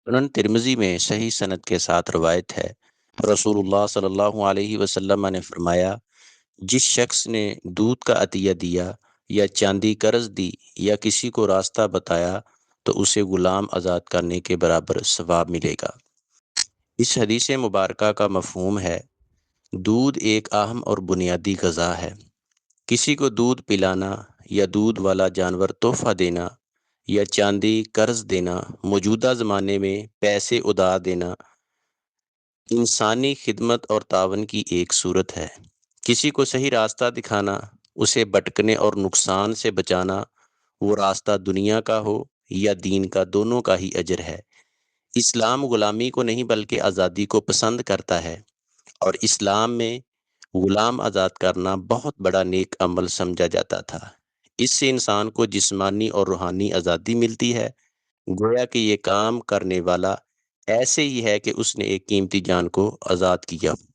سنن ترمذی میں صحیح سند کے ساتھ روایت ہے، رسول اللہ صلی اللہ علیہ وسلم نے فرمایا، جس شخص نے دودھ کا عطیہ دیا یا چاندی قرض دی یا کسی کو راستہ بتایا تو اسے غلام آزاد کرنے کے برابر ثواب ملے گا۔ اس حدیث مبارکہ کا مفہوم ہے، دودھ ایک اہم اور بنیادی غذا ہے۔ کسی کو دودھ پلانا یا دودھ والا جانور تحفہ دینا یا چاندی قرض دینا موجودہ زمانے میں پیسے ادار دینا انسانی خدمت اور تعاون کی ایک صورت ہے۔ کسی کو صحیح راستہ دکھانا، اسے بھٹکنے اور نقصان سے بچانا، وہ راستہ دنیا کا ہو یا دین کا، دونوں کا ہی اجر ہے۔ اسلام غلامی کو نہیں بلکہ آزادی کو پسند کرتا ہے، اور اسلام میں غلام آزاد کرنا بہت بڑا نیک عمل سمجھا جاتا تھا۔ اس سے انسان کو جسمانی اور روحانی آزادی ملتی ہے، گویا کہ یہ کام کرنے والا ایسے ہی ہے کہ اس نے ایک قیمتی جان کو آزاد کیا ہو۔